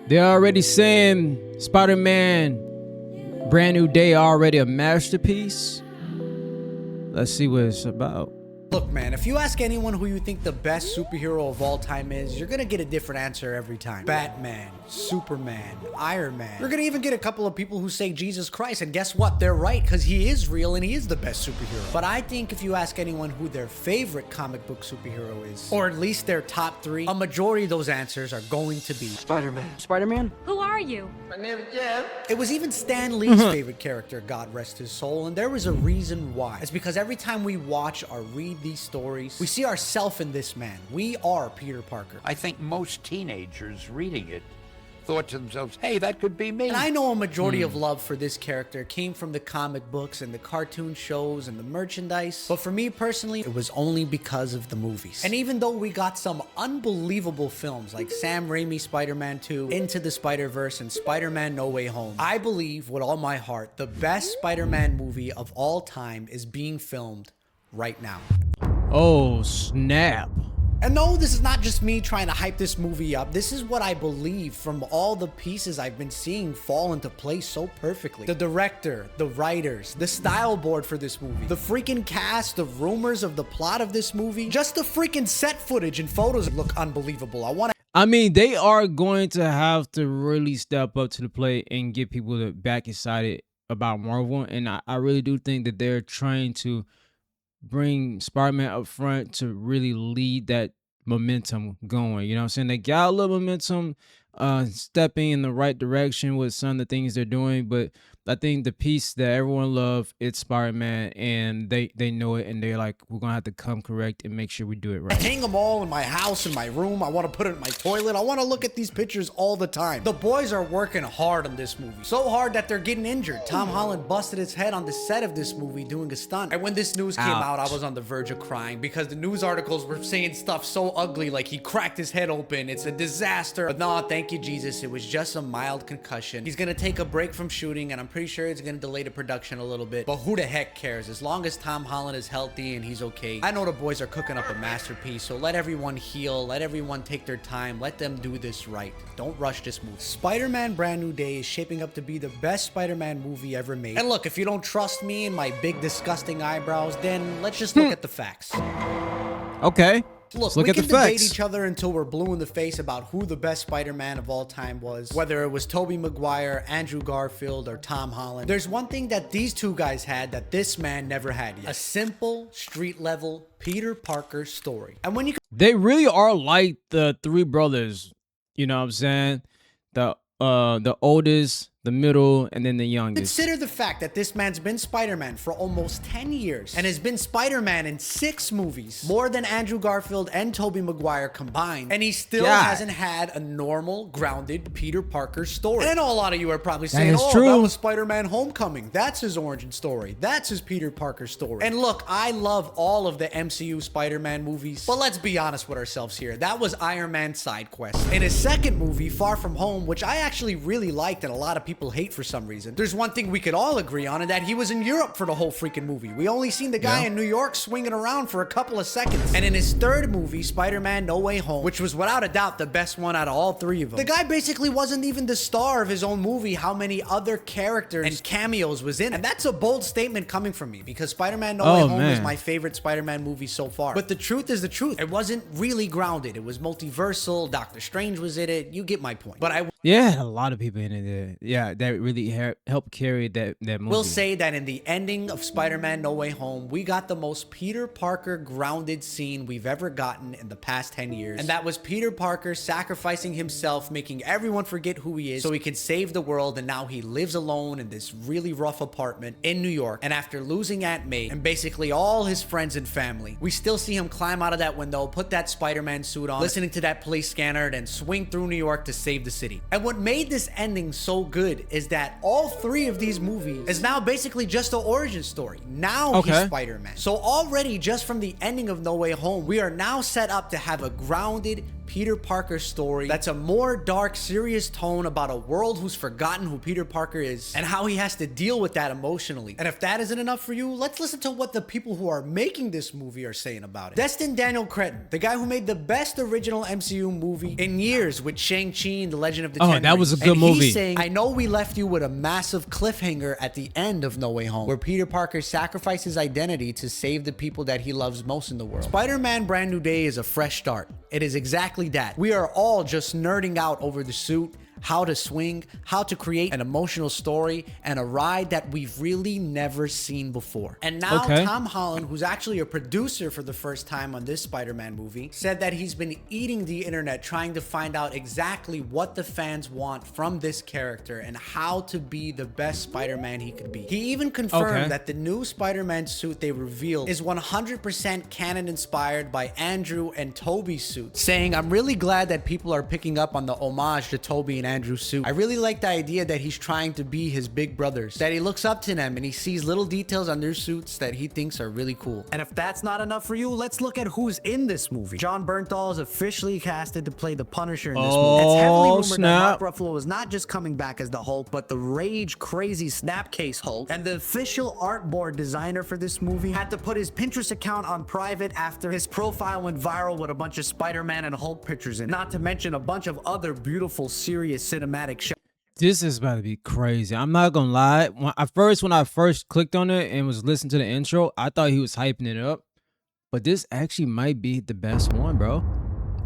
They're already saying Spider-Man Brand New Day already a masterpiece. Let's see what it's about. Look, man, if you ask anyone who you think the best superhero of all time is, you're gonna get a different answer every time. Batman, Superman, Iron Man. You're gonna even get a couple of people who say Jesus Christ, and guess what? They're right, because he is real and he is the best superhero. But I think if you ask anyone who their favorite comic book superhero is, or at least their top three, a majority of those answers are going to be Spider-Man. Spider-Man? Who are you? My name is Jeff. It was even Stan Lee's favorite character, God rest his soul, and there was a reason why. It's because every time we watch or read these stories, we see ourselves in this man. We are Peter Parker. I think most teenagers reading it thought to themselves, hey, that could be me. And I know a majority of love for this character came from the comic books and the cartoon shows and the merchandise. But for me personally, it was only because of the movies. And even though we got some unbelievable films like Sam Raimi's Spider-Man 2, Into the Spider-Verse, and Spider-Man No Way Home, I believe with all my heart, the best Spider-Man movie of all time is being filmed right now. Oh, snap. And no, this is not just me trying to hype this movie up. This is what I believe from all the pieces I've been seeing fall into place so perfectly. The director, the writers, the style board for this movie, the freaking cast, the rumors of the plot of this movie, just the freaking set footage and photos look unbelievable. I mean, they are going to have to really step up to the plate and get people to back excited about Marvel. And I really do think that they're trying to bring Spider-Man up front to really lead that momentum going. You know what I'm saying? They got a little momentum stepping in the right direction with some of the things they're doing, but I think the piece that everyone loves, it's Spider-Man, and they know it, and they're like, we're gonna have to come correct and make sure we do it right. I hang them all in my house, in my room. I want to put it in my toilet. I want to look at these pictures all the time. The boys are working hard on this movie. So hard that they're getting injured. Tom Holland busted his head on the set of this movie doing a stunt. And when this news came out, I was on the verge of crying because the news articles were saying stuff so ugly, like he cracked his head open. It's a disaster. But no, thank you, Jesus. It was just a mild concussion. He's going to take a break from shooting, and I'm pretty sure it's going to delay the production a little bit. But who the heck cares? As long as Tom Holland is healthy and he's okay. I know the boys are cooking up a masterpiece, so let everyone heal. Let everyone take their time. Let them do this right. Don't rush this movie. Spider-Man Brand New Day is shaping up to be the best Spider-Man movie ever made. And look, if you don't trust me and my big disgusting eyebrows, then let's just look at the facts. Okay. Look, Look we at the can debate facts. each other until we're blue in the face about who the best Spider-Man of all time was, whether it was Tobey Maguire, Andrew Garfield, or Tom Holland. There's one thing that these two guys had that this man never had yet. A simple, street-level Peter Parker story. And when you They really are like the three brothers. You know what I'm saying? The oldest, the middle, and then the youngest. consider the fact that this man's been Spider-Man for almost 10 years and has been Spider-Man in 6 movies, more than Andrew Garfield and Tobey Maguire combined, and he still hasn't had a normal, grounded Peter Parker story. And I know a lot of you are probably saying, is oh, true. that was Spider-Man Homecoming. That's his origin story. That's his Peter Parker story. And look, I love all of the MCU Spider-Man movies, but let's be honest with ourselves here. That was Iron Man's side quest. In his second movie, Far From Home, which I actually really liked and a lot of people hate for some reason, there's one thing we could all agree on, and that he was in Europe for the whole freaking movie. We only seen the guy in New York swinging around for a couple of seconds. And in his third movie, Spider-Man No Way Home, which was without a doubt the best one out of all 3 of them, the guy basically wasn't even the star of his own movie. How many other characters and cameos was in it? And that's a bold statement coming from me, because Spider-Man No Way Home is my favorite Spider-Man movie so far. But the truth is the truth. It wasn't really grounded. It was multiversal. Doctor Strange was in it. You get my point. But Yeah, a lot of people in it there. Yeah, that really helped carry that movie. We'll say that in the ending of Spider-Man No Way Home, we got the most Peter Parker grounded scene we've ever gotten in the past 10 years. And that was Peter Parker sacrificing himself, making everyone forget who he is so he could save the world. And now he lives alone in this really rough apartment in New York. And after losing Aunt May and basically all his friends and family, we still see him climb out of that window, put that Spider-Man suit on, listening to that police scanner, and swing through New York to save the city. And what made this ending so good is that all 3 of these movies is now basically just an origin story. Now he's Spider-Man. So already just from the ending of No Way Home, we are now set up to have a grounded Peter Parker story that's a more dark, serious tone about a world who's forgotten who Peter Parker is and how he has to deal with that emotionally. And if that isn't enough for you, let's listen to what the people who are making this movie are saying about it. Destin Daniel Cretton, the guy who made the best original MCU movie in years with Shang-Chi and The Legend of the Ten Rings. That was a good and movie. He's saying, I know we left you with a massive cliffhanger at the end of No Way Home, where Peter Parker sacrificed his identity to save the people that he loves most in the world. Spider-Man Brand New Day is a fresh start. It is exactly that. We are all just nerding out over the suit, how to swing, how to create an emotional story, and a ride that we've really never seen before. And now Tom Holland, who's actually a producer for the first time on this Spider-Man movie, said that he's been eating the internet trying to find out exactly what the fans want from this character and how to be the best Spider-Man he could be. He even confirmed that the new Spider-Man suit they revealed is 100% canon inspired by Andrew and Tobey's suits, saying, I'm really glad that people are picking up on the homage to Tobey and Andrew's suit. I really like the idea that he's trying to be his big brothers, that he looks up to them and he sees little details on their suits that he thinks are really cool. And if that's not enough for you, let's look at who's in this movie. Jon Bernthal is officially casted to play the Punisher in this movie. It's heavily rumored that Mark Ruffalo is not just coming back as the Hulk, but the rage crazy snapcase Hulk. And the official artboard designer for this movie had to put his Pinterest account on private after his profile went viral with a bunch of Spider-Man and Hulk pictures in, not to mention a bunch of other beautiful, serious cinematic shots. This is about to be crazy. I'm not gonna lie. When I first clicked on it and was listening to the intro, I thought he was hyping it up. But this actually might be the best one, bro.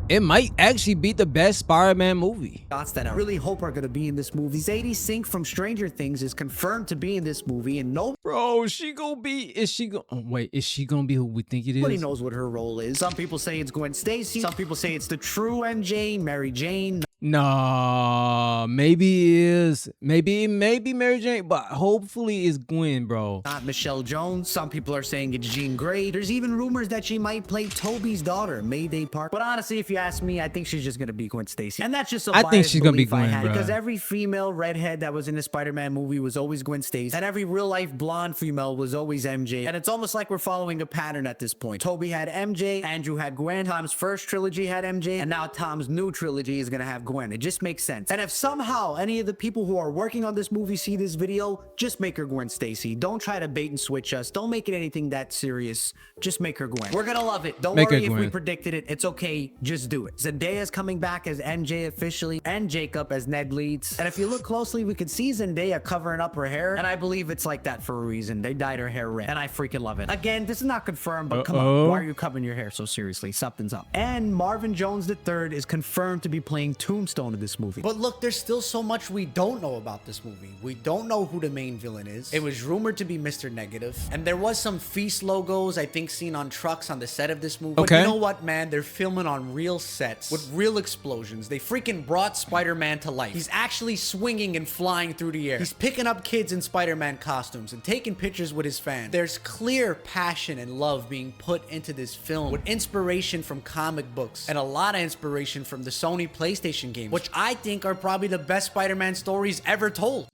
It might actually be the best Spider-Man movie. Shots that I really hope are gonna be in this movie. Sadie Sink from Stranger Things is confirmed to be in this movie, and Bro, she gonna be? Is she gonna be who we think it is? nobody knows what her role is. Some people say it's Gwen Stacy. Some people say it's the true MJ, Mary Jane. Nah, maybe it is. Maybe Mary Jane, but hopefully it's Gwen, bro. Not Michelle Jones. Some people are saying it's Jean Grey. There's even rumors that she might play Toby's daughter, Mayday Park. But honestly, if you ask me, I think she's just gonna be Gwen Stacy. And that's just a I think she's gonna be belief I Gwen, had, bro. because every female redhead that was in the Spider-Man movie was always Gwen Stacy, and every real-life blonde female was always MJ. And it's almost like we're following a pattern at this point. Toby had MJ, Andrew had Gwen, Tom's first trilogy had MJ, and now Tom's new trilogy is gonna have Gwen. It just makes sense. And if somehow any of the people who are working on this movie see this video, just make her Gwen Stacy. Don't try to bait and switch us. Don't make it anything that serious. Just make her Gwen. We're gonna love it. Don't worry if we predicted it. It's okay. Just do it. Zendaya's coming back as MJ officially, and Jacob as Ned Leeds. And if you look closely, we can see Zendaya covering up her hair, and I believe it's like that for a reason. They dyed her hair red, and I freaking love it. Again, this is not confirmed, but come on, why are you covering your hair so seriously? Something's up. And Marvin Jones III is confirmed to be playing Tombstone in this movie. But look, there's still so much we don't know about this movie. We don't know who the main villain is. It was rumored to be Mr. Negative, and there was some Feast logos, I think, seen on trucks on the set of this movie. But you know what, man? They're filming on real sets with real explosions. They freaking brought Spider-Man to life. He's actually swinging and flying through the air. He's picking up kids in Spider-Man costumes and taking pictures with his fans. There's clear passion and love being put into this film, with inspiration from comic books and a lot of inspiration from the Sony PlayStation games, which I think are probably the best Spider-Man stories ever told.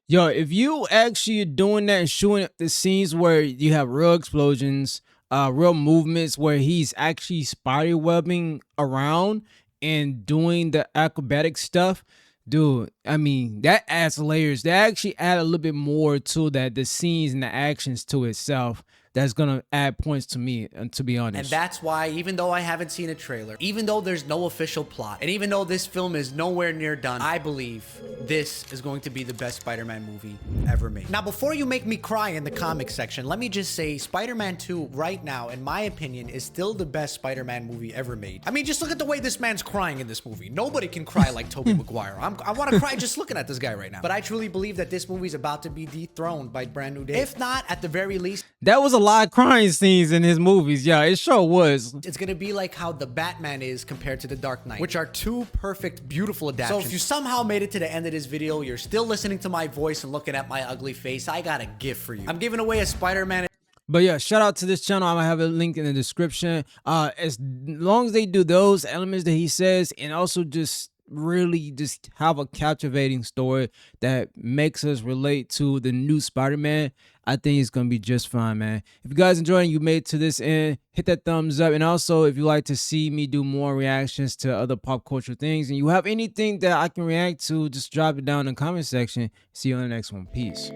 Yo, if you actually are doing that and showing the scenes where you have real explosions, real movements where he's actually spider webbing around and doing the acrobatic stuff, dude, I mean, that adds layers. They actually add a little bit more to that, the scenes and the actions to itself. That's gonna add points to me, and to be honest. And that's why, even though I haven't seen a trailer, even though there's no official plot, and even though this film is nowhere near done, I believe this is going to be the best Spider-Man movie ever made. Now, before you make me cry in the comic section, let me just say Spider-Man 2 right now, in my opinion, is still the best Spider-Man movie ever made. I mean, just look at the way this man's crying in this movie. Nobody can cry like Tobey Maguire. I want to cry just looking at this guy right now. But I truly believe that this movie is about to be dethroned by Brand New Day. If not, at the very least, that was a lot of crying scenes in his movies. Yeah, it sure was. It's gonna be like how the Batman is compared to the Dark Knight, which are two perfect, beautiful adaptations. So if you somehow made it to the end of this video, you're still listening to my voice and looking at my ugly face, I got a gift for you. I'm giving away a Spider-Man. But yeah, shout out to this channel. I'm gonna have a link in the description. As long as they do those elements that he says, and also just really just have a captivating story that makes us relate to the new Spider-Man, I think it's gonna be just fine, man. If you guys enjoyed and you made it to this end, hit that thumbs up. And also, if you like to see me do more reactions to other pop culture things and you have anything that I can react to, just drop it down in the comment section. See you on the next one. Peace.